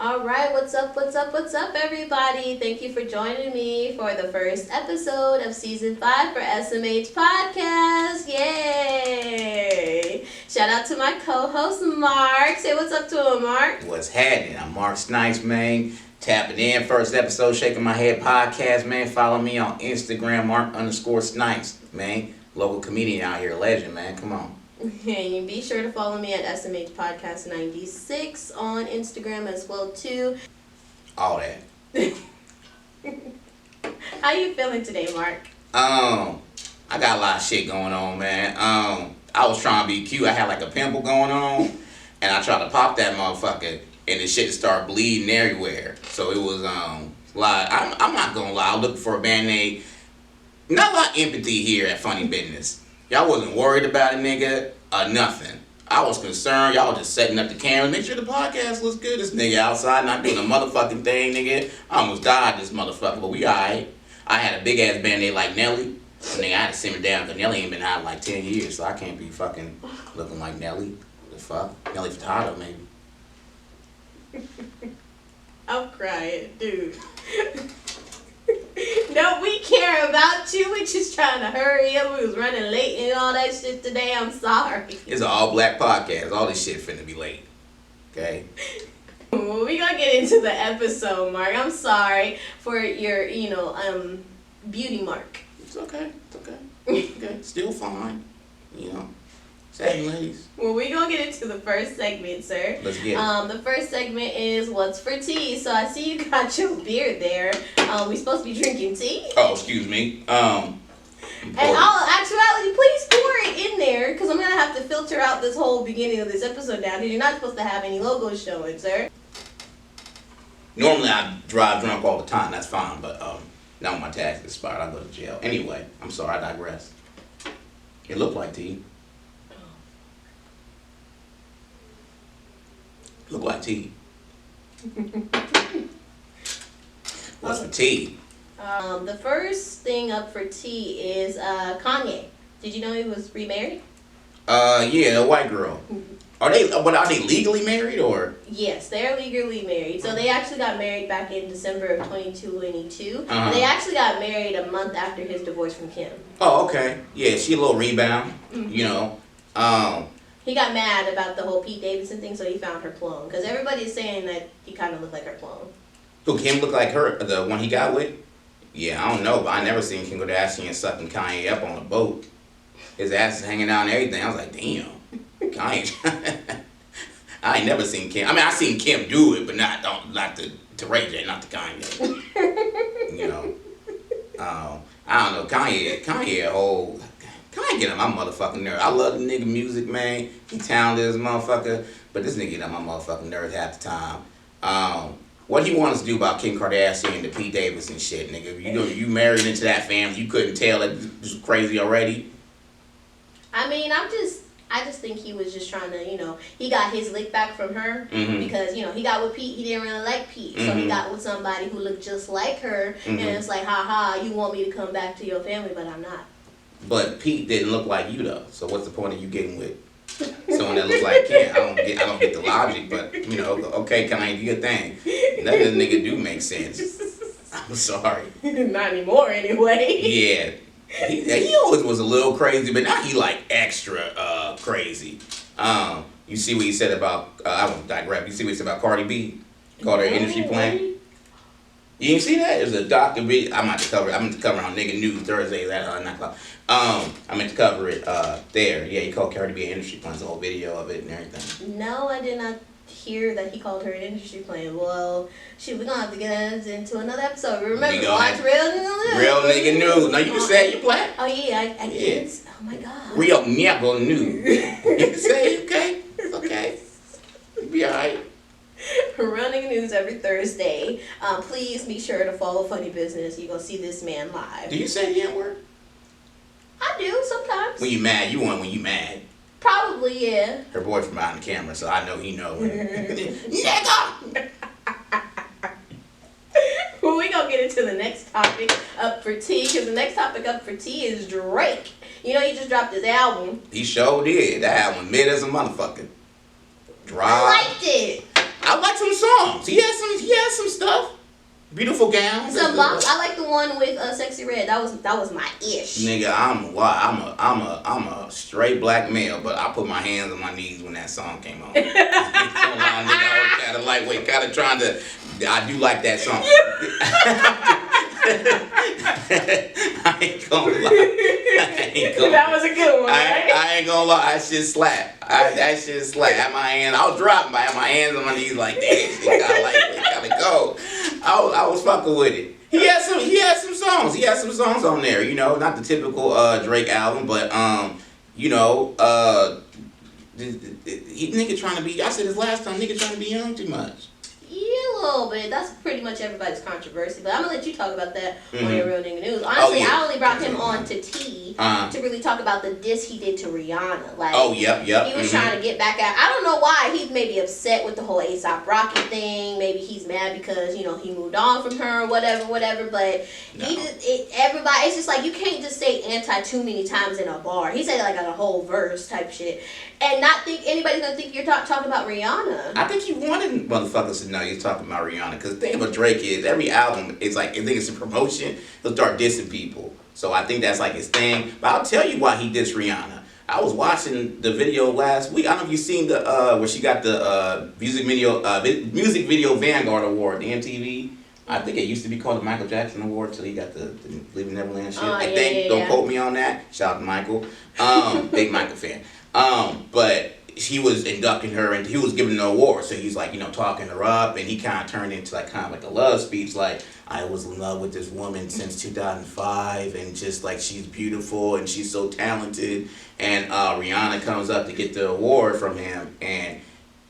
All right, what's up, everybody? Thank you for joining me for the first episode of Season 5 for SMH Podcast. Yay! Shout out to my co-host, Mark. Say what's up to him, Mark. What's happening? I'm Mark Snipes, man. Tapping in. First episode, Shaking My Head Podcast, man. Follow me on Instagram, Mark_Snipes, man. Local comedian out here, legend, man. Come on. And be sure to follow me at SMH Podcast 96 on Instagram as well too. All that. How you feeling today, Mark? I got a lot of shit going on, man. I was trying to be cute. I had like a pimple going on, and I tried to pop that motherfucker, and the shit started bleeding everywhere. So it was like I'm not gonna lie. I was looking for a Band-Aid. Not a lot of empathy here at Funny Business. Y'all wasn't worried about it, nigga, or nothing. I was concerned. Y'all was just setting up the camera. Make sure the podcast looks good. This nigga outside not doing a motherfucking thing, nigga. I almost died this motherfucker, but we alright. I had a big-ass Band-Aid like Nelly. But nigga, I had to simmer down because Nelly ain't been out in like 10 years, so I can't be fucking looking like Nelly. The fuck? Nelly Furtado, maybe. I'm crying, dude. No, we care about you. We just trying to hurry up. We was running late and all that shit today. I'm sorry. It's an all-black podcast. All this shit finna be late. Okay? Well, we gonna get into the episode, Mark. I'm sorry for your, beauty mark. It's okay. It's okay. Okay. Still fine. Sad ladies. Well, we gonna get into the first segment, sir. Let's get it. The first segment is what's for tea. So I see you got your beard there. We supposed to be drinking tea. Oh, excuse me. And all actuality, please pour it in there because I'm gonna have to filter out this whole beginning of this episode down because you're not supposed to have any logos showing, sir. Normally I drive drunk all the time. That's fine, but now when my tax expired, I go to jail. Anyway, I'm sorry. I digress. It looked like tea. Look like tea. What's for tea? The first thing up for tea is Kanye. Did you know he was remarried? Yeah, a white girl. Are they legally married or? Yes, they're legally married. So they actually got married back in December of 2022. Uh-huh. They actually got married a month after his divorce from Kim. Oh, okay. Yeah, she a little rebound. Mm-hmm. He got mad about the whole Pete Davidson thing, so he found her clone. Because everybody's saying that he kind of looked like her clone. Who, Kim looked like her, the one he got with? Yeah, I don't know, but I never seen Kim Kardashian sucking Kanye up on a boat. His ass is hanging out and everything. I was like, damn, Kanye. I ain't never seen Kim. I mean, I seen Kim do it, but not to Ray J, not to Kanye. I don't know, Kanye a whole... Kanye get on my motherfucking nerve. I love the nigga music, man. He talented as a motherfucker, but this nigga get on my motherfucking nerves half the time. What he wants to do about Kim Kardashian and the Pete Davidson shit, nigga? You married into that family. You couldn't tell that this was crazy already. I mean, I just think he was just trying to, he got his lick back from her because, he got with Pete. He didn't really like Pete. So he got with somebody who looked just like her. And it's like, ha, you want me to come back to your family, but I'm not. But Pete didn't look like you though. So what's the point of you getting with someone that looks like Kim? I don't get the logic, but okay, Kanye, do your thing. That nigga do make sense. I'm sorry. Not anymore, anyway. Yeah. He always was a little crazy, but now he like extra crazy. You see what he said about I won't digress. You see what he said about Cardi B? Called her industry plant. You didn't see that? There's a doctor. I'm meant to cover it on Nigga News Thursdays at 9 o'clock. I meant to cover it there. Yeah, he called Cardi B an industry plant. There's a whole video of it and everything. No, I did not hear that he called her an industry plant. Well, we're going to have to get into another episode. Remember, watch Real News. Real Nigga News. Now, you can say you plant. Oh, yeah, I can't. Oh, my God. Real Nigga News. You can say, okay. It's okay. You'll be all right. Running news every Thursday. Please be sure to follow Funny Business. You're going to see this man live. Do you say the N-word? I do, sometimes. When you mad, you want when you mad. Probably, yeah. Her boyfriend behind the camera, so I know he know. Nigga! Well, we going to get into the next topic up for tea, because the next topic up for tea is Drake. He just dropped his album. He sure did. That album mid as a motherfucker. Dry. I liked it. I I like some songs. He has some stuff. Beautiful gowns. Some box. I like the one with Sexy Red. That was my ish. Nigga, I'm a straight black male, but I put my hands on my knees when that song came on. Nigga, I was kind of lightweight, kind of trying to. I do like that song. I ain't gonna lie. That was a good one, right? I ain't gonna lie. That shit slap. That shit slap. Had my hand. I was dropping, but I had my hands on my knees like, damn, shit gotta go. I was fucking with it. He had some songs. He had some songs on there. You know, not the typical Drake album, but nigga trying to be. I said this last time. Nigga trying to be young too much. Yeah, a little bit. That's pretty much everybody's controversy. But I'm gonna let you talk about that on your Real Nigga News. Honestly, I only brought him on to T to really talk about the diss he did to Rihanna. Like, he was trying to get back at. I don't know why he's maybe upset with the whole A$AP Rocky thing. Maybe he's mad because he moved on from her or whatever. But everybody, it's just like you can't just say anti too many times in a bar. He said like on a whole verse type shit, and not think anybody's gonna think you're talking about Rihanna. I think he wanted motherfuckers to know you're talking about Rihanna, because the thing about Drake is every album, it's like, I think it's a promotion, he'll start dissing people. So I think that's like his thing. But I'll tell you why he dissed Rihanna. I was watching the video last week. I don't know if you've seen the where she got the music video Vanguard Award, the MTV. I think it used to be called the Michael Jackson Award till he got the Living Neverland shit. Don't quote me on that. Shout out to Michael. Big Michael fan. But he was inducting her and he was giving the award, so he's like, talking her up, and he kind of turned into like a love speech, like, I was in love with this woman since 2005, and just like, she's beautiful and she's so talented, and Rihanna comes up to get the award from him, and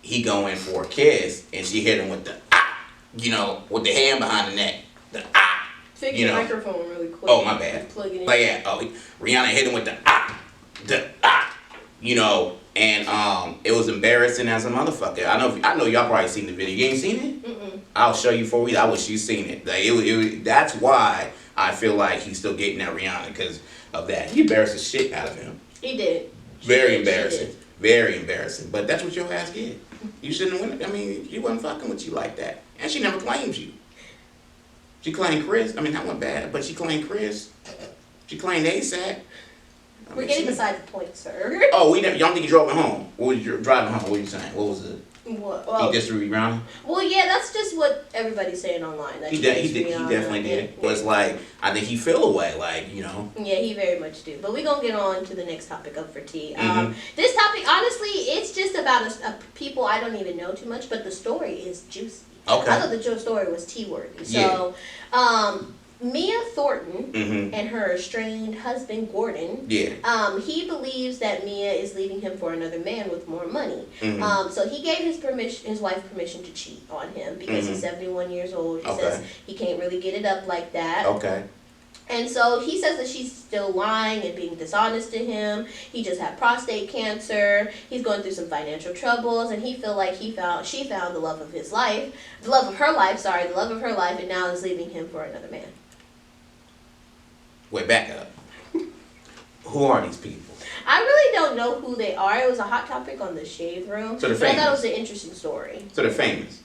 he go in for a kiss, and she hit him with the with the hand behind the neck, the Fix your microphone really quick. Oh, my bad. Plug it in. Like, Rihanna hit him with the and it was embarrassing as a motherfucker. I know y'all probably seen the video. You ain't seen it? Mm-mm. I'll show you for you. I wish you seen it. Like, that's why I feel like he's still getting at Rihanna, because of that. He embarrassed the shit out of him. He did. Very embarrassing. Very embarrassing. But that's what your ass did. You shouldn't have went. I mean, she wasn't fucking with you like that, and she never claimed you. She claimed Chris. I mean, that wasn't bad, but she claimed Chris. She claimed ASAP. We're getting beside the point, sir. Oh, y'all think you drove it home? What was you driving home? What were you saying? What was it? What? Well, he just threw Rihanna? Well, yeah, that's just what everybody's saying online. That he definitely did. It was like, I think he feel away, like, Yeah, he very much do. But we're going to get on to the next topic up for tea. Mm-hmm. This topic, honestly, it's just about people I don't even know too much, but the story is juicy. Okay. I thought the story was tea-worthy. So, Mia Thornton and her estranged husband Gordon. Yeah. He believes that Mia is leaving him for another man with more money. So he gave his wife permission to cheat on him because he's 71 years old. He says he can't really get it up like that. Okay. And so he says that she's still lying and being dishonest to him. He just had prostate cancer. He's going through some financial troubles, and he feel like she found the love of her life, and now is leaving him for another man. Wait, back up. Who are these people? I really don't know who they are. It was a hot topic on the Shade Room. So they're famous. But I thought it was an interesting story. So they're famous?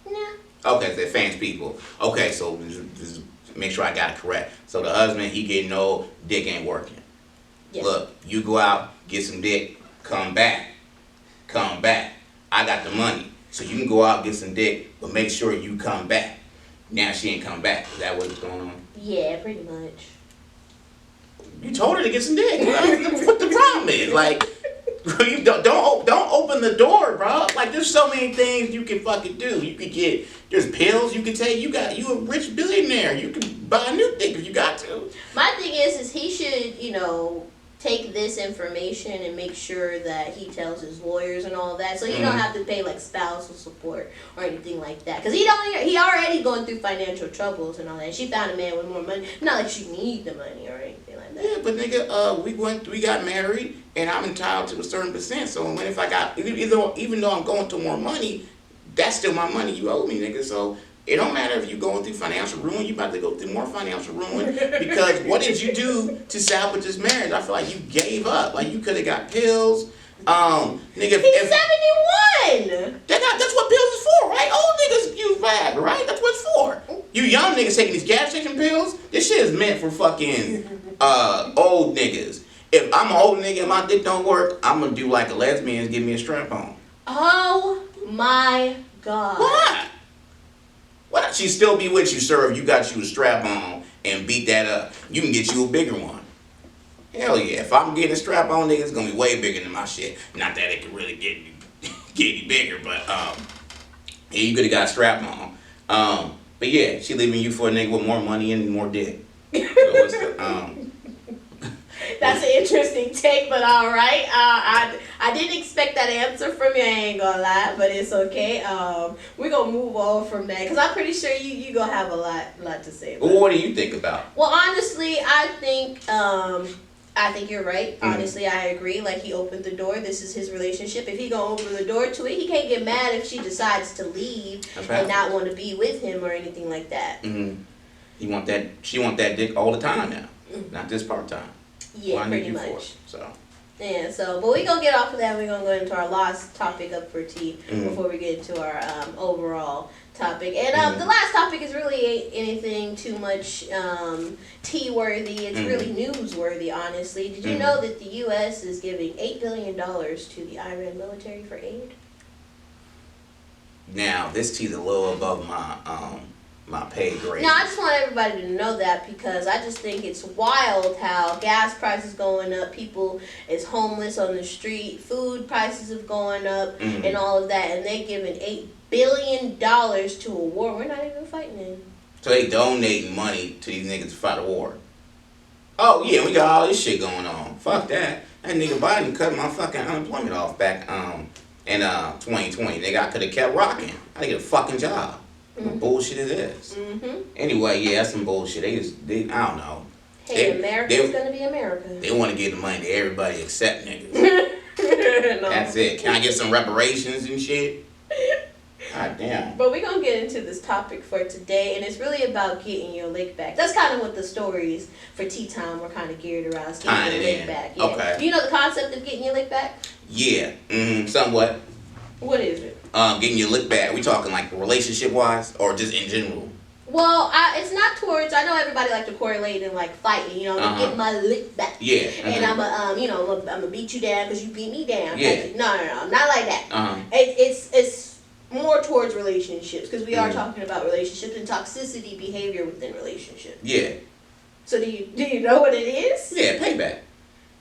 Yeah. Okay, they're famous people. Okay, so this make sure I got it correct. So the husband, he getting old, dick ain't working. Yes. Look, you go out, get some dick, come back. I got the money. So you can go out, get some dick, but make sure you come back. Now she ain't come back. Is that what's going on? Yeah, pretty much. You told her to get some dick. What the problem is? Like, you don't open the door, bro. Like, there's so many things you can fucking do. You could there's pills you can take. You a rich billionaire. You can buy a new dick if you got to. My thing is he should, take this information and make sure that he tells his lawyers and all that, so you don't have to pay like spousal support or anything like that. Because he already going through financial troubles and all that. She found a man with more money. Not like she need the money or anything like that. Yeah, but nigga, we got married, and I'm entitled to a certain percent. So if I got, even though I'm going through more money, that's still my money you owe me, nigga. So it don't matter if you're going through financial ruin. You about to go through more financial ruin, because what did you do to salvage this marriage? I feel like you gave up. Like, you could have got pills. Nigga, He's 71. That's what pills is for, right? Old niggas use Viagra, right? That's what it's for. You young niggas taking these gas station pills, this shit is meant for fucking old niggas. If I'm an old nigga and my dick don't work, I'm gonna do like a lesbian and give me a strap on. Oh my God. Why? Why not she still be with you, sir, if you got you a strap on and beat that up? You can get you a bigger one. Hell yeah. If I'm getting a strap on, nigga, it's gonna be way bigger than my shit. Not that it can really get any bigger, but yeah, you could have got a strap on. But yeah, she leaving you for a nigga with more money and more dick. So what's the, that's an interesting take, but all right. I didn't expect that answer from you. I ain't gonna lie, but it's okay. We're gonna move on from that because I'm pretty sure you gonna have a lot to say. Well, what do you think about? Well, honestly, I think you're right. Honestly, I agree. Like, he opened the door. This is his relationship. If he gonna open the door to it, he can't get mad if she decides to leave and not want to be with him or anything like that. Mm-hmm. She want that dick all the time now, not just part time. Yeah, pretty much. So. Yeah, but we're going to get off of that. We're going to go into our last topic up for tea before we get into our overall topic. And the last topic is really ain't anything too much tea-worthy. It's really newsworthy, honestly. Did you know that the U.S. is giving $8 billion to the Iran military for aid? Now, this tea's a little above my pay grade. No, I just want everybody to know that because I just think it's wild how gas prices going up, people is homeless on the street, food prices have going up, and all of that, and they giving $8 billion to a war we're not even fighting in. So they donating money to these niggas to fight a war. Oh yeah, we got all this shit going on. Fuck that. That nigga Biden cut my fucking unemployment off back in 2020. Nigga, I could have kept rocking. I didn't get a fucking job. Bullshit it is. Anyway, yeah, that's some bullshit. They I don't know. Hey, America's gonna be America. They want to give the money to everybody except niggas. No. That's it. Can I get some reparations and shit? God damn. But we're going to get into this topic for today, and it's really about getting your lick back. That's kind of what the stories for Tea Time were kind of geared around, getting your lick back. Yeah. Okay. Do you know the concept of getting your lick back? Yeah, somewhat. What is it? Getting your lick back. We talking like relationship-wise or just in general? Well, it's not towards. I know everybody like to correlate and like fighting. You know, get my lick back. Yeah. And I'm gonna beat you down because you beat me down. Yeah. No, not like that. It's more towards relationships because we are talking about relationships and toxicity behavior within relationships. Yeah. So do you know what it is? Yeah, payback.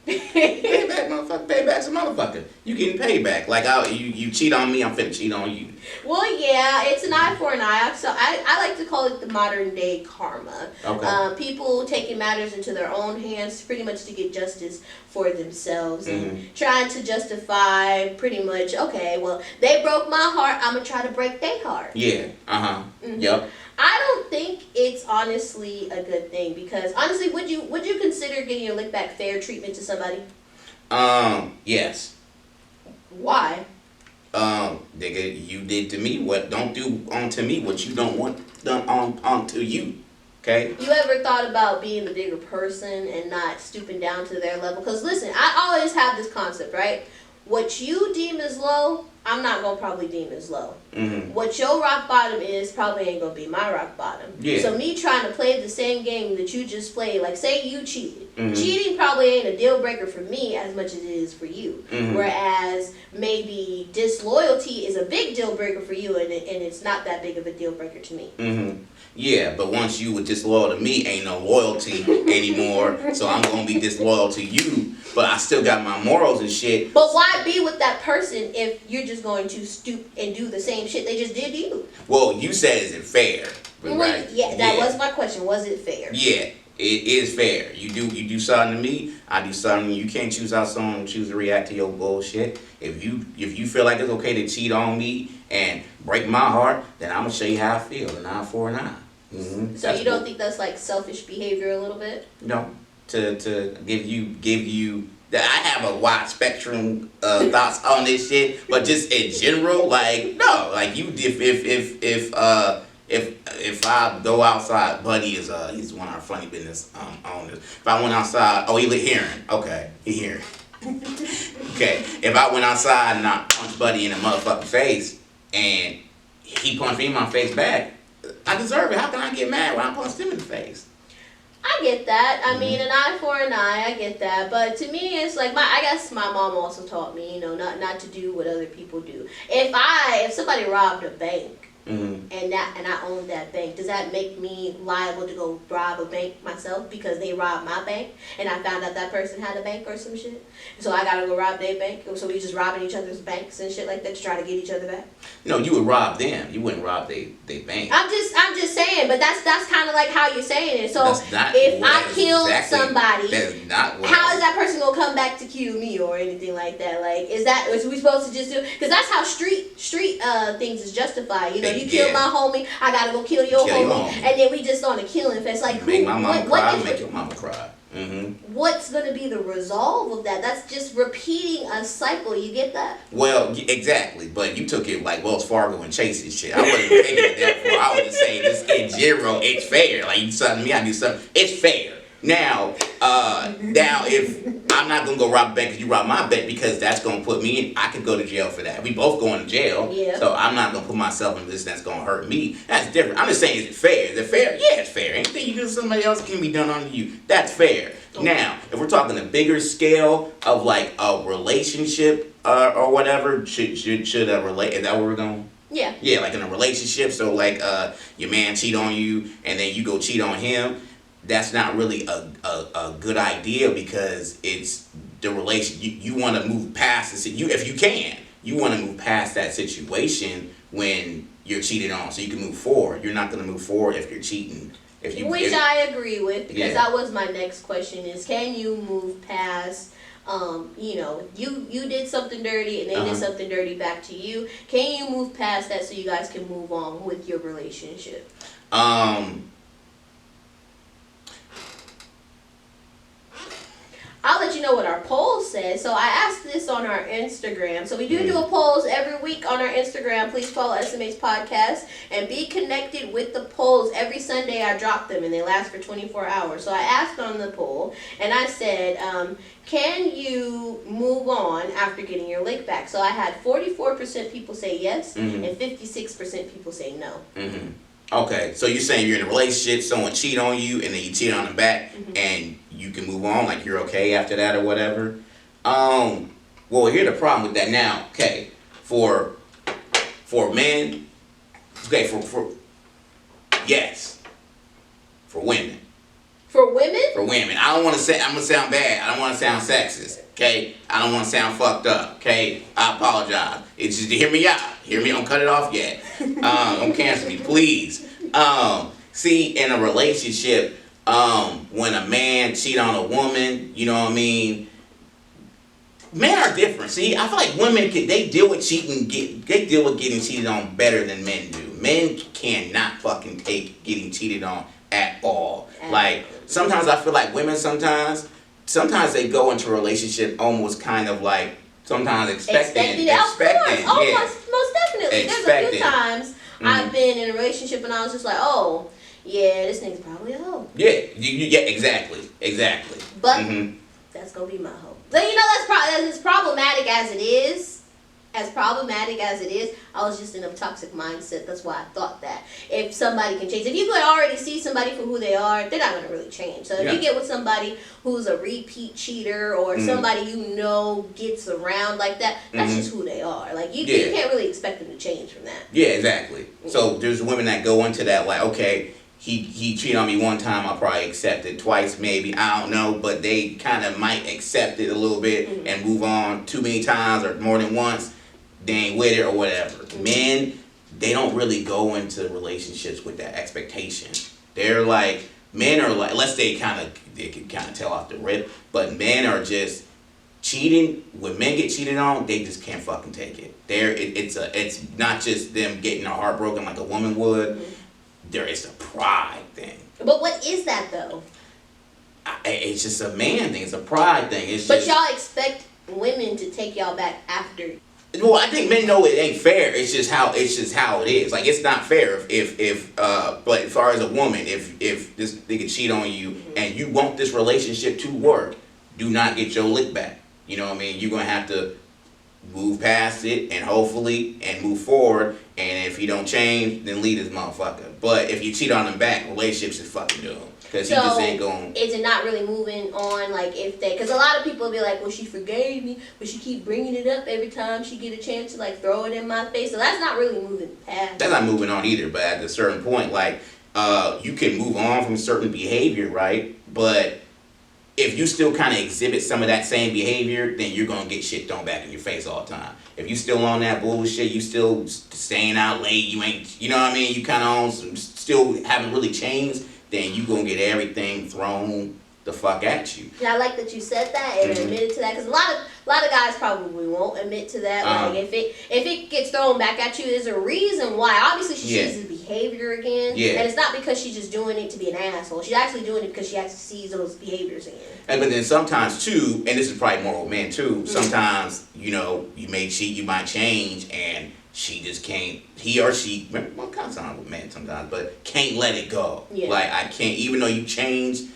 Payback, motherfucker. Payback's a motherfucker. You getting payback. Like you cheat on me, I'm finna cheat on you. Well, yeah, it's an eye for an eye. So I like to call it the modern day karma. Okay. People taking matters into their own hands pretty much to get justice for themselves and trying to justify pretty much, okay, well, they broke my heart, I'm going to try to break their heart. Yeah. Yep. I don't think it's honestly a good thing because honestly, would you consider getting your lick back fair treatment to somebody? Yes. Why? Nigga, you did to me what don't do onto me what you don't want done onto you. Okay? You ever thought about being the bigger person and not stooping down to their level? Because listen, I always have this concept, right? What you deem as low, I'm not going to probably deem as low. What your rock bottom is probably ain't going to be my rock bottom. Yeah. So me trying to play the same game that you just played, like say you cheated. Cheating probably ain't a deal breaker for me as much as it is for you. Whereas maybe disloyalty is a big deal breaker for you and it's not that big of a deal breaker to me. Yeah, but once you were disloyal to me, ain't no loyalty anymore. So I'm going to be disloyal to you. But I still got my morals and shit. But why be with that person if you're just going to stoop and do the same shit they just did to you? Well, you said, is it fair? Right? Yeah, that was my question. Was it fair? Yeah, it is fair. You do something to me, I do something to you. You can't choose how someone choose to react to your bullshit. If you feel like it's okay to cheat on me and break my heart, then I'm gonna show you how I feel, an eye for an eye. So you don't think that's like selfish behavior a little bit? No, to give you that I have a wide spectrum thoughts on this shit, but just in general, like no, like you if I go outside, Buddy is he's one of our funny business owners. If I went outside, oh he hearing, okay, he hearing. Okay, if I went outside and I punched Buddy in the motherfucking face and he punched me in my face back, I deserve it. How can I get mad when I punched him in the face? I get that. I mean, an eye for an eye. I get that. But to me, it's like I guess my mom also taught me, not to do what other people do. If somebody robbed a bank. And I own that bank, does that make me liable to go rob a bank myself because they robbed my bank and I found out that person had a bank or some shit? So I gotta go rob their bank? So we just robbing each other's banks and shit like that to try to get each other back? No, you would rob them. You wouldn't rob their bank. I'm just saying, but that's kind of like how you're saying it. So if I kill somebody, that's not what how is that person gonna come back to kill me or anything like that? Like, is we supposed to just do? Because that's how street things is justified. You kill my homie, I gotta go kill your homie, and then we just on a killing fest. Like, make my mama cry, make your mama cry. What's gonna be the resolve of that? That's just repeating a cycle. You get that? Well, exactly. But you took it like Wells Fargo and Chase and shit. I wasn't taking it that far. I was just saying this in general. It's fair. Like, you do something to me, I do something. It's fair. Now, if I'm not gonna go rob a bank because you robbed my bank, because that's gonna put me in. I could go to jail for that. We both going to jail. Yeah. So I'm not gonna put myself in this that's gonna hurt me. That's different. I'm just saying, is it fair? Is it fair? Yeah, it's fair. Anything you do to somebody else can be done on you. That's fair. Okay. Now, if we're talking a bigger scale of like a relationship or whatever, should relate? Is that where we're going? Yeah. Yeah, like in a relationship. So like your man cheat on you and then you go cheat on him. That's not really a good idea, because it's the relation. You want to move past this. If you can, you want to move past that situation when you're cheated on, so you can move forward. You're not going to move forward if you're cheating. Which I agree with, because that was my next question: is can you move past? You did something dirty and they did something dirty back to you. Can you move past that so you guys can move on with your relationship? I'll let you know what our poll says. So I asked this on our Instagram. So we do a polls every week on our Instagram. Please follow SMH Podcast and be connected with the polls. Every Sunday I drop them and they last for 24 hours. So I asked on the poll and I said, can you move on after getting your lick back? So I had 44% people say yes and 56% people say no. Okay, so you're saying you're in a relationship, someone cheat on you, and then you cheat on them back, and you can move on, like you're okay after that or whatever. Well, here's the problem with that now. Okay, for men, okay, for yes, for women. For women? For women. I don't want to say, I'm going to sound bad. I don't want to sound sexist, okay? I don't want to sound fucked up, okay? I apologize. It's just, hear me out. Hear me, don't cut it off yet. Don't cancel me, please. See, in a relationship, when a man cheat on a woman, you know what I mean? Men are different. See, I feel like women, they deal with cheating, they deal with getting cheated on better than men do. Men cannot fucking take getting cheated on at all. Like, sometimes I feel like women sometimes they go into a relationship almost kind of like, sometimes expecting. Of course. Most definitely. There's a few times I've been in a relationship and I was just like, oh, yeah, this nigga's probably a hoe. Yeah, exactly. But that's gonna be my hoe. But that's as problematic as it is. I was just in a toxic mindset. That's why I thought that. If somebody can change, if you could already see somebody for who they are, they're not going to really change. So if you get with somebody who's a repeat cheater or somebody gets around like that, that's just who they are. Like, you can't really expect them to change from that. Yeah, exactly. So there's women that go into that like, okay, he cheated on me one time, I'll probably accept it. Twice, maybe, I don't know, but they kind of might accept it a little bit and move on. Too many times or more than once, they ain't with it or whatever. Men, they don't really go into relationships with that expectation. They're like, men are like, unless they can kind of tell off the rip, but men are just cheating. When men get cheated on, they just can't fucking take it. It's not just them getting their heart broken like a woman would. There is a pride thing. But what is that though? It's just a man thing. It's a pride thing. But y'all expect women to take y'all back after. Well, I think men know it ain't fair. It's just how it is. Like, it's not fair but as far as a woman, if this nigga cheat on you and you want this relationship to work, do not get your lick back. You know what I mean? You're gonna have to move past it and hopefully and move forward. And if he don't change, then leave this motherfucker. But if you cheat on him back, relationships is fucking doomed. Because he just ain't going. Is it not really moving on? Like if they, because a lot of people will be like, well, she forgave me, but she keep bringing it up every time she get a chance to like throw it in my face. So that's not really moving past. That's not moving on either. But at a certain point, like you can move on from certain behavior, right? But if you still kind of exhibit some of that same behavior, then you're gonna get shit thrown back in your face all the time. If you still on that bullshit, you still staying out late, you ain't, you know what I mean? You kind of still haven't really changed, then you gonna get everything thrown the fuck at you. Yeah, I like that you said that and admitted to that, because a lot of guys probably won't admit to that. Like if it gets thrown back at you, there's a reason why. Obviously, she sees his behavior again, and it's not because she's just doing it to be an asshole. She's actually doing it because she actually sees those behaviors again. And but then sometimes too, and this is probably more with men too. Sometimes you know you may cheat, you might change, and she just can't. He or she, well, kind of sound with men sometimes, but can't let it go. Yeah. Like I can't, even though you changed.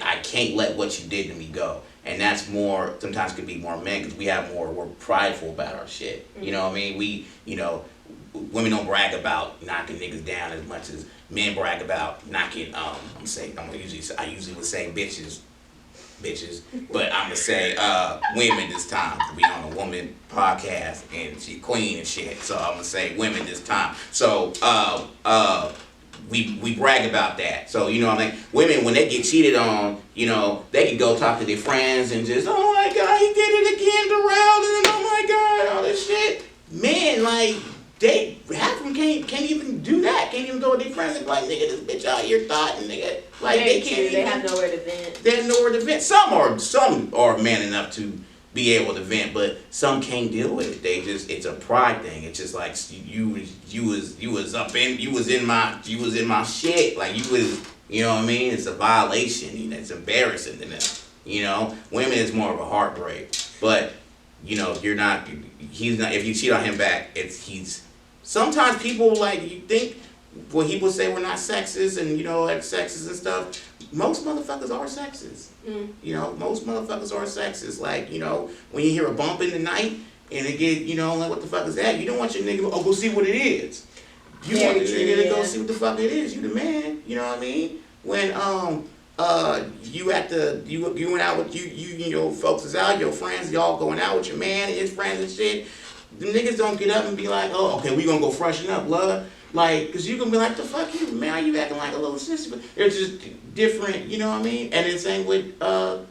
I can't let what you did to me go. And that's more, sometimes could be more men, because we're prideful about our ship. You know what I mean? We, you know, women don't brag about knocking niggas down as much as men brag about knocking, I usually would say bitches, but I'm gonna say women this time. We on a woman podcast and she queen and shit, so I'm gonna say women this time. So, we brag about that. So, you know what I mean? Women, when they get cheated on, you know, they can go talk to their friends and just, oh my God, he did it again, Darrell, and oh my God, all this shit. Men, like, half of them can't even do that. Can't even go with their friends and be like, nigga, this bitch out here thought, and nigga, like, they can't even. They have nowhere to vent. They have nowhere to vent. Some are man enough to be able to vent, but some can't deal with it. They just, it's a pride thing. It's just like you was in my shit. Like you was, you know what I mean? It's a violation. You know, it's embarrassing to them. You know, women is more of a heartbreak, but you know, he's not. If you cheat on him back, he's. Sometimes people like you think when people say we're not sexist and you know like sexist and stuff. Most motherfuckers are sexist. You know, most motherfuckers are sexist. Like, you know, when you hear a bump in the night and it get, you know, like, what the fuck is that? You don't want your nigga, go see what it is. You want your nigga to go see what the fuck it is. You the man. You know what I mean? When, you went out with, you know, folks is out, your friends, y'all going out with your man and his friends and shit. The niggas don't get up and be like, oh, okay, we gonna go freshen up, love. Like, cause you gonna be like, the fuck you, man, you acting like a little sissy, but it's just different, you know what I mean? And it's same with, other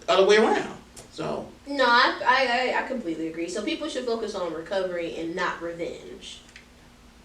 way around, so. No, I completely agree. So people should focus on recovery and not revenge.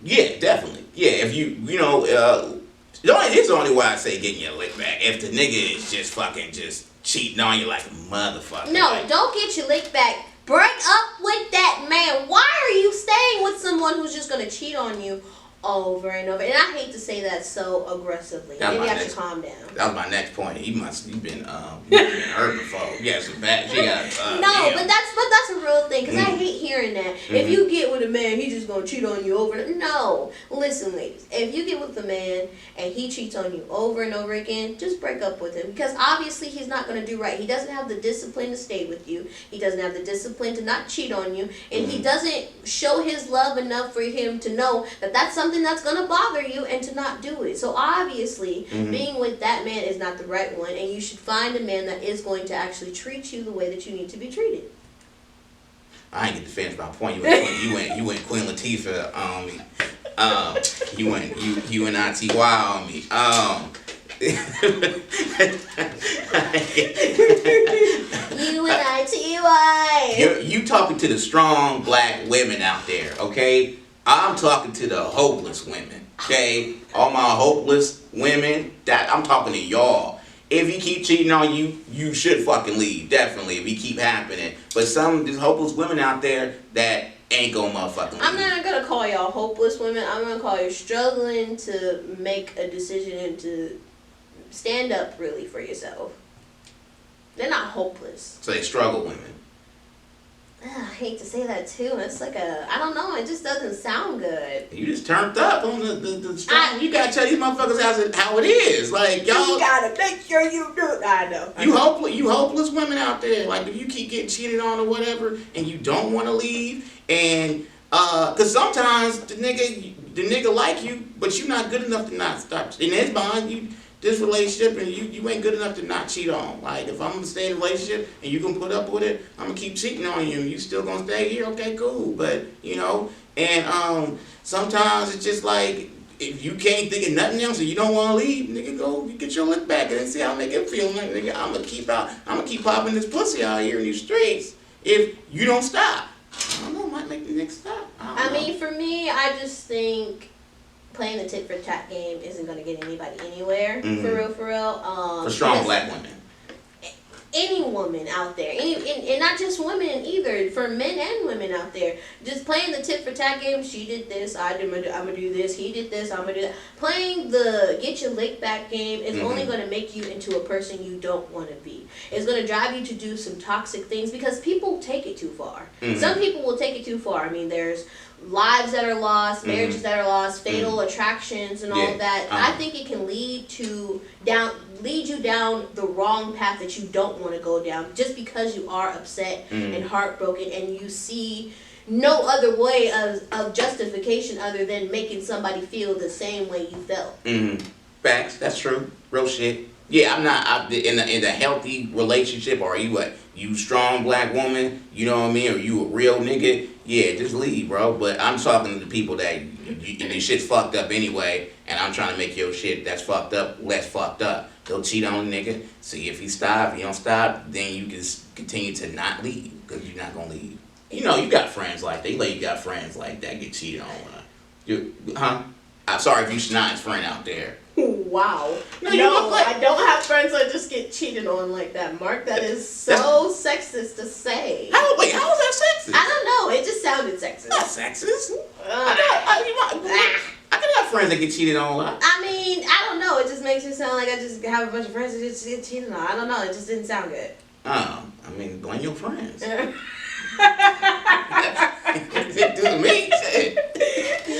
Yeah, definitely. Yeah, if you know, it's the only way I say getting your lick back. If the nigga is just fucking just cheating on you like a motherfucker. No, like, don't get your lick back. Break up with that man. Why are you staying with someone who's just going to cheat on you over and over? And I hate to say that so aggressively. Maybe I should calm down. That was my next point. You've been hurt before. Yeah, some bad. She got no, but that's a real thing, because I hate hearing that. If you get with a man, he's just gonna cheat on you over and over. No, listen, ladies. If you get with a man and he cheats on you over and over again, just break up with him, because obviously he's not gonna do right. He doesn't have the discipline to stay with you. He doesn't have the discipline to not cheat on you, and he doesn't show his love enough for him to know that that's something that's gonna bother you and to not do it. So obviously, being with that man is not the right one, and you should find a man that is going to actually treat you the way that you need to be treated. I ain't get to finish my point. You went Queen Latifah on me. You went ITY on me. You and ITY. You talking to the strong black women out there, okay? I'm talking to the hopeless women, okay? All my hopeless women, that I'm talking to y'all. If he keep cheating on you, you should fucking leave, definitely, if he keep happening. But some of these hopeless women out there that ain't gonna motherfucking leave. I'm not gonna call y'all hopeless women. I'm gonna call you struggling to make a decision and to stand up really for yourself. They're not hopeless. So they struggle women. I hate to say that too. It's like I don't know. It just doesn't sound good. You just turned up on the strong. You gotta tell these motherfuckers how it is. Like y'all, you gotta make sure you do it. I know. You hopeless women out there. Like if you keep getting cheated on or whatever, and you don't want to leave, and cause sometimes the nigga like you, but you not good enough to not stop. In his mind, this relationship and you ain't good enough to not cheat on. Like if I'm gonna stay in a relationship and you gonna put up with it, I'm gonna keep cheating on you. You still gonna stay here? Okay, cool. But and sometimes it's just like if you can't think of nothing else and you don't want to leave, nigga, go you get your look back and see how make it feel. Like nigga, I'm gonna keep popping this pussy out here in these streets if you don't stop. I don't know, might make the nigga stop. I mean, for me, I just think playing the tit for tat game isn't going to get anybody anywhere. Mm-hmm. For real. For strong black women. Any woman out there, and not just women either, for men and women out there, just playing the tit for tat game. She did this, I'm gonna do this. He did this, I'm gonna do that. Playing the get your lick back game is only gonna make you into a person you don't want to be. It's gonna drive you to do some toxic things because people take it too far. Some people will take it too far. I mean, there's lives that are lost, marriages that are lost, fatal attractions, and all of that. I think it can lead you down the wrong path that you don't want to go down, just because you are upset and heartbroken, and you see no other way of justification other than making somebody feel the same way you felt. Facts. That's true. Real shit. Yeah, I'm not in a healthy relationship. Or you strong black woman? You know what I mean? Or you a real nigga? Yeah, just leave, bro. But I'm talking to the people that your shit's fucked up anyway, and I'm trying to make your shit that's fucked up less fucked up. Go cheat on the nigga. See if he stop. If he don't stop, then you can continue to not leave because you're not gonna leave. You know, you got friends like that. You got friends like that get cheated on. I'm sorry if you're not his friend out there. Wow. No, I don't have friends that just get cheated on like that, Mark. That is so sexist to say. How is that sexist? I don't know. It just sounded sexist. Not sexist. I can have friends that get cheated on a lot. I mean, I don't know. It just makes it sound like I just have a bunch of friends that just get cheated on. I don't know. It just didn't sound good. I mean, blame your friends. It do to me.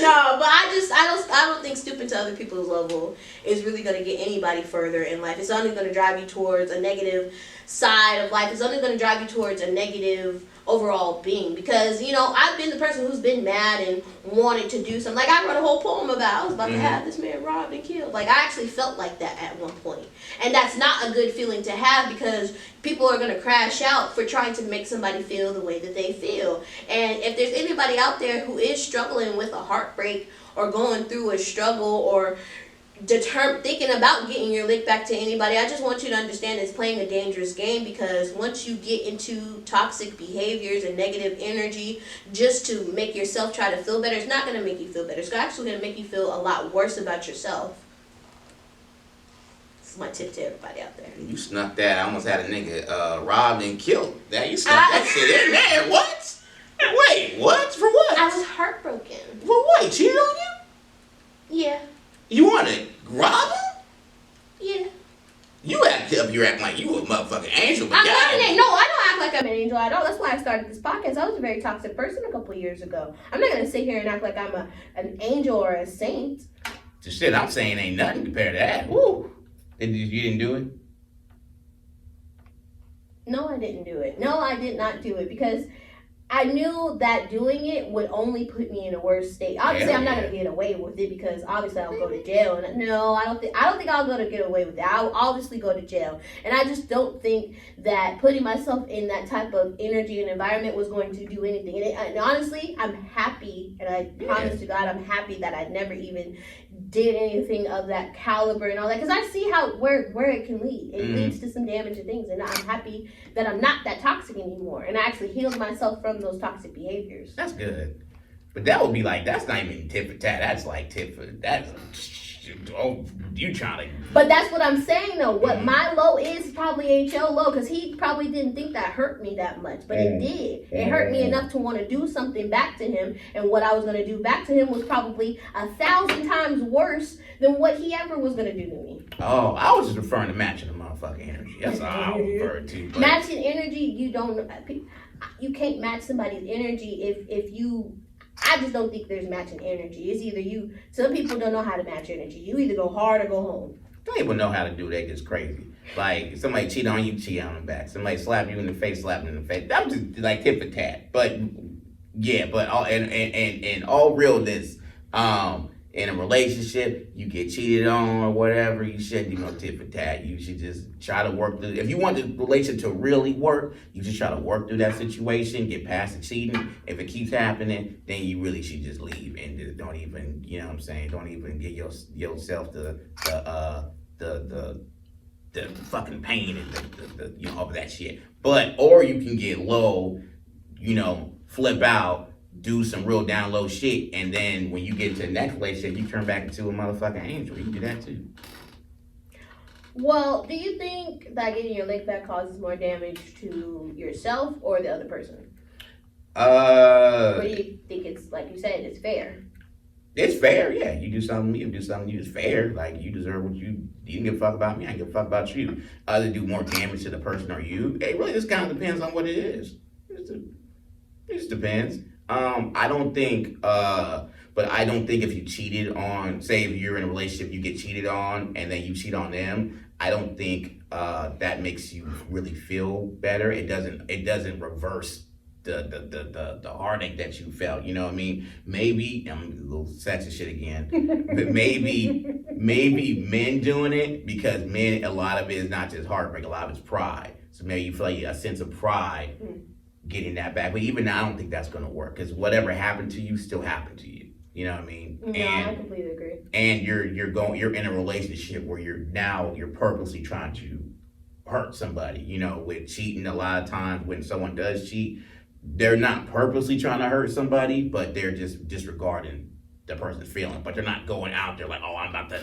No, but I don't think stooping to other people's level is really going to get anybody further in life. It's only going to drive you towards a negative side of life. It's only going to drive you towards a negative overall being, because I've been the person who's been mad and wanted to do something. Like I wrote a whole poem about I was about to have this man robbed and killed. Like I actually felt like that at one point, and that's not a good feeling to have, because people are going to crash out for trying to make somebody feel the way that they feel. And if there's anybody out there who is struggling with a heartbreak or going through a struggle or thinking about getting your lick back to anybody, I just want you to understand it's playing a dangerous game, because once you get into toxic behaviors and negative energy just to make yourself try to feel better, it's not going to make you feel better. It's actually going to make you feel a lot worse about yourself. This is my tip to everybody out there. You snuck that. I almost had a nigga robbed and killed. That you snuck that shit in there. What? Wait, what? For what? I was heartbroken. For what? He cheated on you? Yeah. You want to rob him? Yeah. You act like you a motherfucking angel. But I'm not an angel. No, I don't act like I'm an angel at all. That's why I started this podcast. I was a very toxic person a couple of years ago. I'm not going to sit here and act like I'm an angel or a saint. The shit I'm saying ain't nothing compared to that. Woo. You didn't do it? No, I didn't do it. No, I did not do it, because I knew that doing it would only put me in a worse state. Obviously, I'm not going to get away with it, because obviously I'll go to jail. And no, I don't think I'll go to get away with it. I'll obviously go to jail. And I just don't think that putting myself in that type of energy and environment was going to do anything. And honestly, I'm happy, and I promise to God, I'm happy that I never even did anything of that caliber and all that, because I see where it can lead. It leads to some damage and things, and I'm happy that I'm not that toxic anymore, and I actually healed myself from those toxic behaviors. That's good. But that would be like, that's not even tit for tat. That's like tit for, that's, you trying to. But that's what I'm saying though. What my low is probably ain't your low, because he probably didn't think that hurt me that much, but it did. It hurt me enough to want to do something back to him, and what I was going to do back to him was probably 1,000 times worse than what he ever was going to do to me. Oh, I was just referring to matching the motherfucking energy. That's all I was referring to. But matching energy, you don't. you can't match somebody's energy if you. I just don't think there's matching energy. It's either you. Some people don't know how to match energy. You either go hard or go home. Don't even know how to do that. It's crazy. Like, somebody cheat on you, cheat on them back. Somebody slap you in the face, slap them in the face. I'm just like tit for tat. But yeah, but all and all realness, in a relationship, you get cheated on or whatever, you shouldn't do no tit for tat. You should just try to work through. If you want the relationship to really work, you just try to work through that situation, get past the cheating. If it keeps happening, then you really should just leave and just don't even, you know what I'm saying, don't even get yourself the fucking pain and the you know, all of that shit. But, or you can get low, you know, flip out, do some real down low shit, and then when you get into the next relationship, you turn back into a motherfucking angel. You can do that too. Well, do you think that getting your lick back causes more damage to yourself or the other person? Or do you think it's, like you said, it's fair? It's fair, yeah. You do something to me, you do something to you. It's fair. Like, you deserve what you didn't give a fuck about me, I didn't give a fuck about you. Either do more damage to the person or you. It really just kind of depends on what it is. It just depends. I don't think, but I don't think if you cheated on, say if you're in a relationship, you get cheated on and then you cheat on them, I don't think that makes you really feel better. It doesn't reverse the heartache that you felt. You know what I mean? Maybe I'm a little sexist shit again, but maybe men doing it, because men, a lot of it is not just heartbreak, a lot of it's pride. So maybe you feel like a sense of pride. Getting that back, but even now I don't think that's going to work, because whatever happened to you still happened to you. You know what I mean? No, I completely agree. And you're in a relationship where you're purposely trying to hurt somebody. You know, with cheating, a lot of times when someone does cheat, they're not purposely trying to hurt somebody, but they're just disregarding the person's feeling. But they're not going out there like, oh, I'm about to,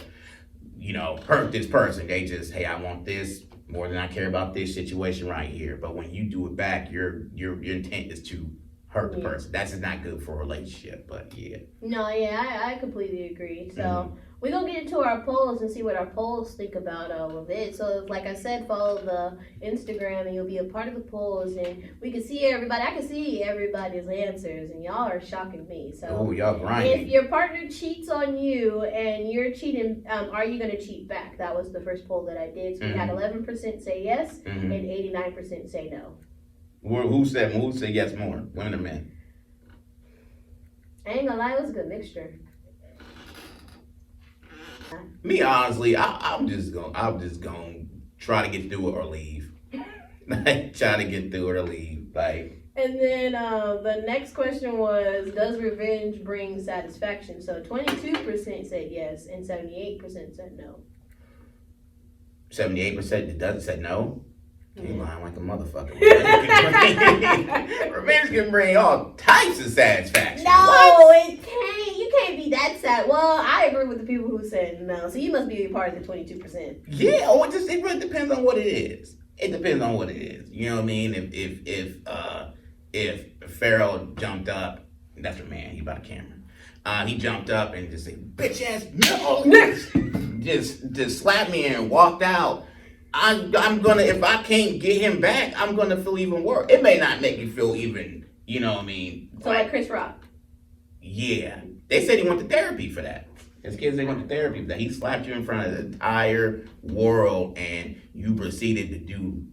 you know, hurt this person. They just, hey, I want this more than I care about this situation right here. But when you do it back, your intent is to hurt the person. That's just not good for a relationship, but yeah. No, yeah, I completely agree. So we're going to get into our polls and see what our polls think about all of it. So like I said, follow the Instagram and you'll be a part of the polls, and we can see everybody. I can see everybody's answers, and y'all are shocking me. So y'all grinding. If your partner cheats on you and you're cheating, are you going to cheat back? That was the first poll that I did. So we had 11% say yes and 89% say no. Who said yes more? Women or men? I ain't gonna lie, it was a good mixture. Me, honestly, I'm just gonna try to get through it or leave. Try to get through it or leave. Like. And then the next question was, does revenge bring satisfaction? So 22% said yes and 78% said no. 78% said no? You lying like a motherfucker. Revenge can bring all types of satisfaction. No, it can't. You can't be that sad. Well, I agree with the people who said no. So you must be a part of the 22%. Yeah, it really depends on what it is. It depends on what it is. You know what I mean? If Pharaoh jumped up, that's your man. He by the camera. He jumped up and just said, "Bitch ass no," just slapped me and walked out. I'm gonna, if I can't get him back, I'm gonna feel even worse. It may not make me feel even, you know what I mean? So like Chris Rock. Yeah. They said he went to therapy for that. His kids, they went to therapy for that. He slapped you in front of the entire world and you proceeded to do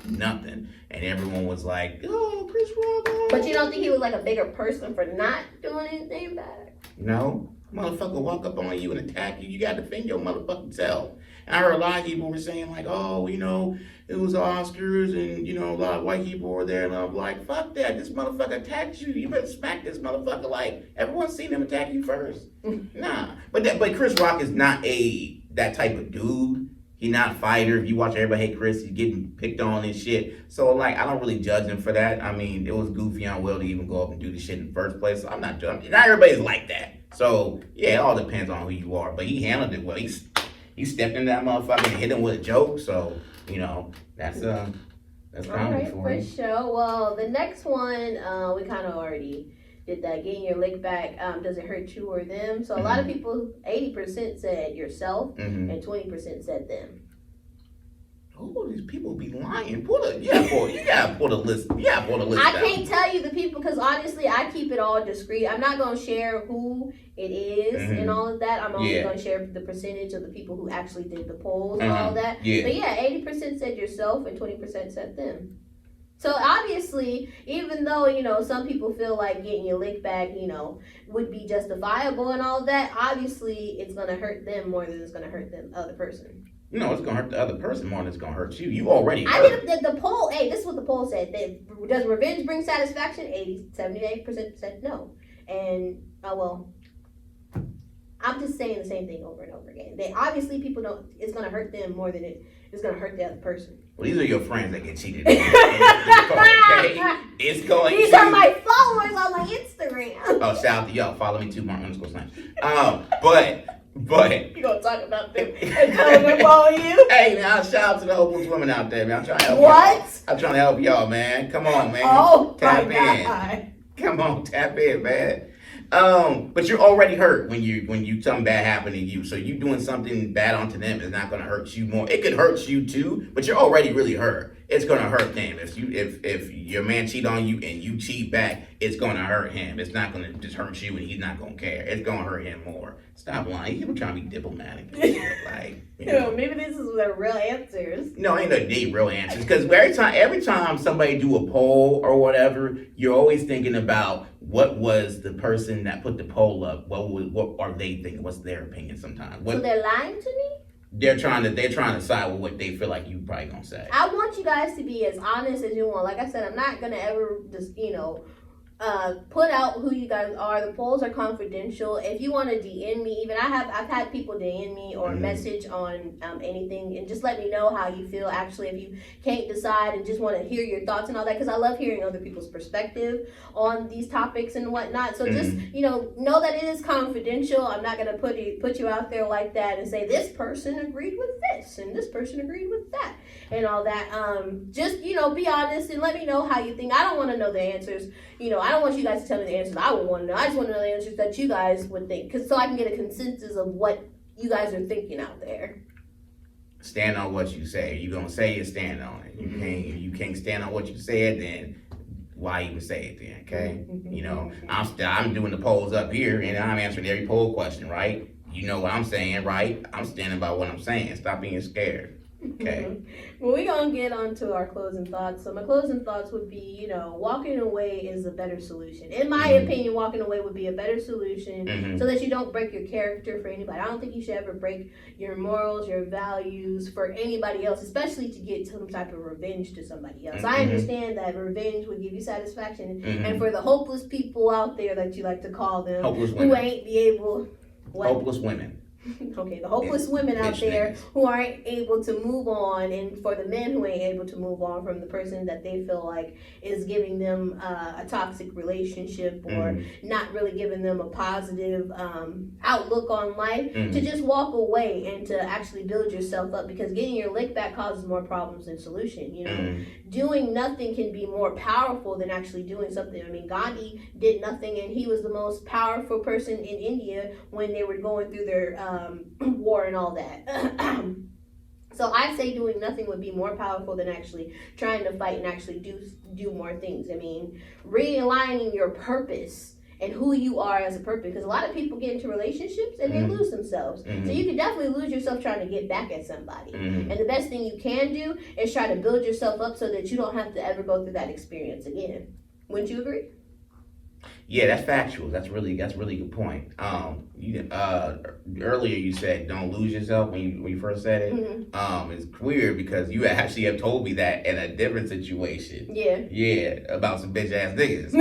nothing. And everyone was like, oh, Chris Rock. Oh. But you don't think he was like a bigger person for not doing anything back? No. Motherfucker walk up on you and attack you. You gotta defend your motherfucking self. And I heard a lot of people were saying like, oh, you know, it was Oscars and, you know, a lot of white people were there. And I'm like, fuck that. This motherfucker attacked you. You better smack this motherfucker. Like, everyone's seen him attack you first. Nah. But Chris Rock is not that type of dude. He's not a fighter. If you watch Everybody Hate Chris, he's getting picked on and shit. So, like, I don't really judge him for that. I mean, it was goofy on Will to even go up and do the shit in the first place. So I'm not judging. Not everybody's like that. So, yeah, it all depends on who you are. But he handled it well. He stepped in that motherfucker and hit him with a joke. So, you know, that's comedy for him. For sure. Well, the next one, we kind of already did that. Getting your lick back, does it hurt you or them? So a lot of people, 80% said yourself and 20% said them. Who these people be lying? You gotta pull the list. I can't tell you the people because honestly, I keep it all discreet. I'm not gonna share who it is and all of that. I'm only gonna share the percentage of the people who actually did the polls and all that. Yeah. But yeah, 80% said yourself and 20% said them. So obviously, even though, you know, some people feel like getting your lick back, you know, would be justifiable and all that, obviously it's gonna hurt them more than it's gonna hurt the other person. No, it's gonna hurt the other person more than it's gonna hurt you. You already hurt. I did the poll. Hey, this is what the poll said. Does revenge bring satisfaction? 78% said no. And I'm just saying the same thing over and over again. Obviously people don't. It's gonna hurt them more than it's gonna hurt the other person. Well, these are your friends that get cheated on. Okay? It's going. These are my followers on my Instagram. Oh, shout out to y'all. Follow me too, Mark _Snipes. But you gonna talk about them and tell them follow you? Hey, now shout out to the hopeless women out there, man. I'm trying to help y'all. I'm trying to help y'all, man. Come on, man. Oh, tap my in. God. Come on, tap in, man. But you're already hurt when you something bad happened to you. So you doing something bad onto them is not gonna hurt you more. It could hurt you too, but you're already really hurt. It's gonna hurt them. If your man cheat on you and you cheat back, it's gonna hurt him. It's not gonna just hurt you and he's not gonna care. It's gonna hurt him more. Stop lying. People trying to be diplomatic. Like, maybe this is their real answers. No, ain't no real answers. Because every time somebody do a poll or whatever, you're always thinking about what was the person that put the poll up. What are they thinking? What's their opinion? Sometimes. So they're lying to me. They're trying to side with what they feel like you probably gonna say. I want you guys to be as honest as you want. Like I said, I'm not gonna ever just put out who you guys are. The polls are confidential. If you want to DM me, even I've had people DM me or message on anything and just let me know how you feel. Actually, if you can't decide and just want to hear your thoughts and all that, because I love hearing other people's perspective on these topics and whatnot. So just know that it is confidential. I'm not gonna put you out there like that and say this person agreed with this and this person agreed with that and all that. Just be honest and let me know how you think. I don't want to know the answers. I don't want you guys to tell me the answers I would want to know. I just want to know the answers that you guys would think, so I can get a consensus of what you guys are thinking out there. Stand on what you say. You gonna say it, stand on it. You can't stand on what you said, then why even say it then? Okay. I'm doing the polls up here and I'm answering every poll question, right? You know what I'm saying, right? I'm standing by what I'm saying. Stop being scared. Okay. Well, we're going to get on to our closing thoughts. So my closing thoughts would be, walking away is a better solution. In my opinion, walking away would be a better solution so that you don't break your character for anybody. I don't think you should ever break your morals, your values for anybody else, especially to get some type of revenge to somebody else. I understand that revenge would give you satisfaction. And for the hopeless people out there that you like to call them, who ain't be able... Hopeless women. Okay, the hopeless women out there who aren't able to move on, and for the men who ain't able to move on from the person that they feel like is giving them a toxic relationship or not really giving them a positive outlook on life, to just walk away and to actually build yourself up, because getting your lick back causes more problems than solution. Doing nothing can be more powerful than actually doing something. I mean, Gandhi did nothing and he was the most powerful person in India when they were going through their war and all that. So I say doing nothing would be more powerful than actually trying to fight and actually do more things. I mean, realigning your purpose and who you are as a person, because a lot of people get into relationships and they lose themselves. So you can definitely lose yourself trying to get back at somebody. And the best thing you can do is try to build yourself up so that you don't have to ever go through that experience again. Wouldn't you agree? Yeah, that's factual. That's really a good point. Earlier you said don't lose yourself when you first said it. It's weird because you actually have told me that in a different situation. Yeah, about some bitch ass niggas.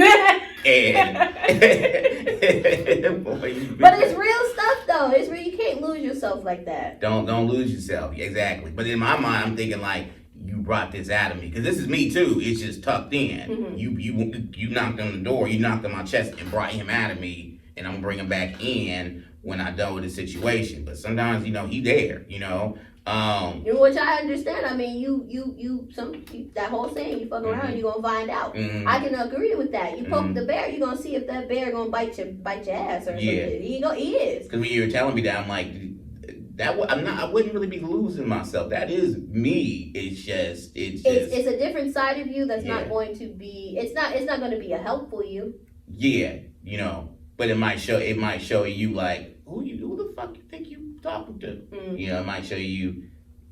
But it's real stuff though. It's real. You can't lose yourself like that. Don't lose yourself. Exactly. But in my mind, I'm thinking like, you brought this out of me, because this is me too. It's just tucked in. You knocked on the door, you knocked on my chest and brought him out of me, and I'm gonna bring him back in when I done with the situation. But sometimes, he there. Which I understand. I mean, that whole saying, you fuck around, you're gonna find out. I can agree with that. You poke the bear, you're gonna see if that bear gonna bite your ass or something. He is. Because when you were telling me that, I'm like, I wouldn't really be losing myself. That is me. It's a different side of you that's not going to be. It's not going to be a helpful you. Yeah, but it might show you like who the fuck you think you talking to. It might show you.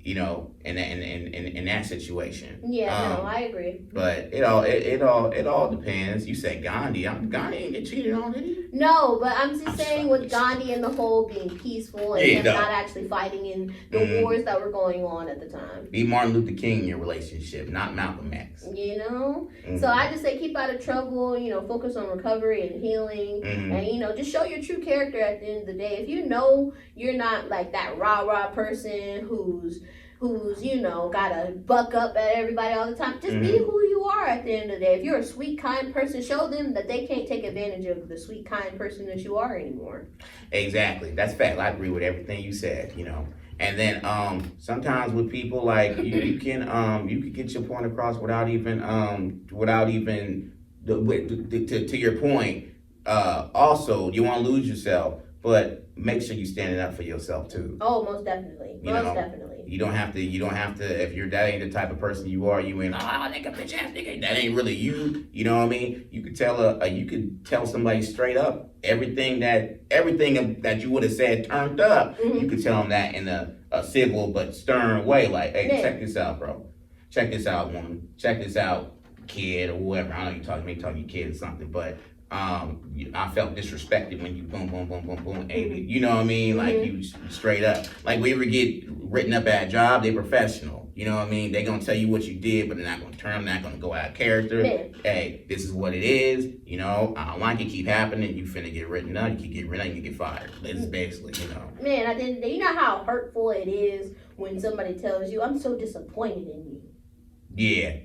In that situation. Yeah, I agree. But it all depends. You say Gandhi. Gandhi ain't get cheated on, did he? No, but I'm just saying with Gandhi and the whole being peaceful and him not actually fighting in the wars that were going on at the time. Be Martin Luther King in your relationship, not Malcolm X. So I just say keep out of trouble. Focus on recovery and healing, and just show your true character at the end of the day. If you're not like that rah person who's gotta buck up at everybody all the time. Just be who you are at the end of the day. If you're a sweet, kind person, show them that they can't take advantage of the sweet, kind person that you are anymore. Exactly. That's fact. I agree with everything you said, And then sometimes with people like you can get your point across without even to your point. Also, you want to lose yourself, but make sure you're standing up for yourself too. Oh, most definitely. Definitely. You don't have to, if that ain't the type of person you are, you ain't, nigga, bitch ass nigga, that ain't really you. You know what I mean? You could tell somebody straight up everything that you would have said turned up. You could tell them that in a civil but stern way, like, hey, check this out, bro. Check this out, woman. Check this out, kid, or whoever. I know you may talk to your kid or something, but I felt disrespected when you boom, boom, boom, boom, boom, you know what I mean? Like, you straight up. Like, we ever get written up at a job, they professional. You know what I mean? They gonna tell you what you did, but they're not gonna go out of character. Hey, this is what it is. I don't like it, keep happening. You finna get written up, you keep getting written up, you get fired. This is basically, Man, at the end of the day, you know how hurtful it is when somebody tells you, I'm so disappointed in you. Yeah,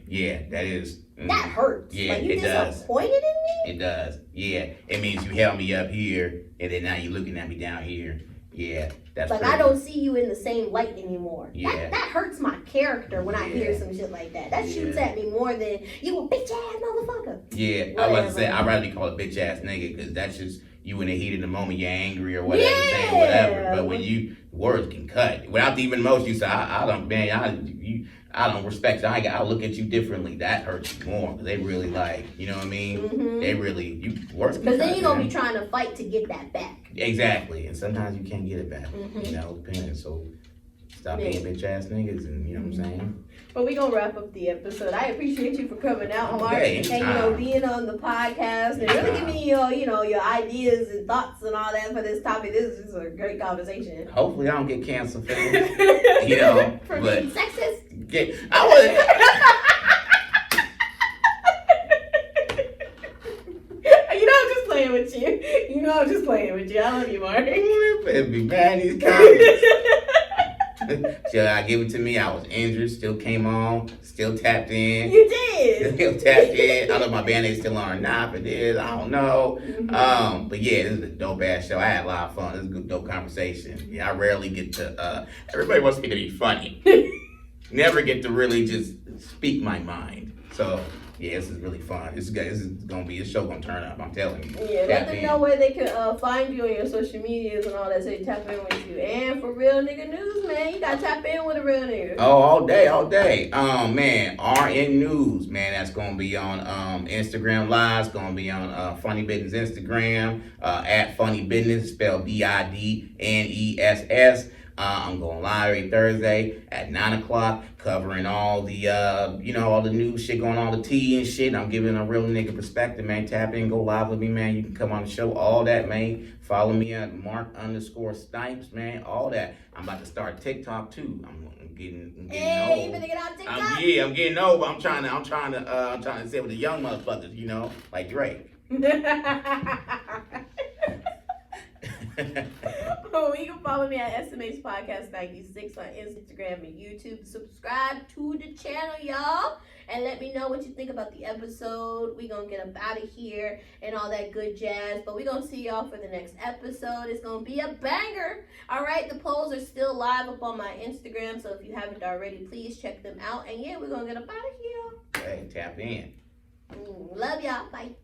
that is. That hurts. Yeah, like, you it disappointed in me? It does. Yeah, it means you held me up here, and then now you're looking at me down here. Yeah, that's like crazy. I don't see you in the same light anymore. Yeah. That hurts my character when I hear some shit like that. That shoots at me more than you a bitch ass motherfucker. Yeah, whatever. I was about to say I'd rather be called a bitch ass nigga because that's just you in the heat of the moment. You're angry or whatever, saying whatever. But when words can cut without the even emotion, you say I don't respect you. I look at you differently. That hurts you more because they really you know what I mean? They really words. Because then you're gonna be trying to fight to get that back. Exactly, and sometimes you can't get it back. Depending. So stop being bitch ass niggas, and you know what I'm saying. But we gonna wrap up the episode. I appreciate you for coming out, Mark, and being on the podcast and really giving me your ideas and thoughts and all that for this topic. This is a great conversation. Hopefully, I don't get canceled for this. For being sexist. I was. I'm just playing with you. I'm just playing with you. I love you, Mark. It'd be bad these comments. Should I give it to me? I was injured, still came on, still tapped in. You did. Still tapped in. I don't know if my band-aids still on or not, but it is. I don't know. But yeah, this is a dope ass show. I had a lot of fun. This is a good, dope conversation. Yeah, I rarely get to. Everybody wants me to be funny. Never get to really just speak my mind. So. Yeah, this is really fun. This show gonna turn up. I'm telling you. Yeah, let them know where they can find you on your social medias and all that. So you tap in with you. And for real nigga news, man, you gotta tap in with a real nigga. Oh, all day. Man, RN News, man. That's gonna be on Instagram Live. It's gonna be on Funny Business Instagram at Funny Business, spelled BIDNESS. I'm going live every Thursday at 9:00, covering all the, all the new shit going on, the tea and shit. I'm giving a real nigga perspective, man. Tap in, go live with me, man. You can come on the show, all that, man. Follow me at Mark_Snipes, man. All that. I'm about to start TikTok too. I'm getting old. You finna get on TikTok? I'm getting old, but I'm trying to say with the young motherfuckers, like Drake. You can follow me at SMH Podcast 96 on Instagram and YouTube. Subscribe to the channel, y'all, and let me know what you think about the episode. We gonna get up out of here and all that good jazz, but we gonna see y'all for the next episode. It's gonna be a banger. All right, the polls are still live up on my Instagram, so if you haven't already, please check them out. And yeah, we're gonna get up out of here. Hey, tap in. Love y'all. Bye.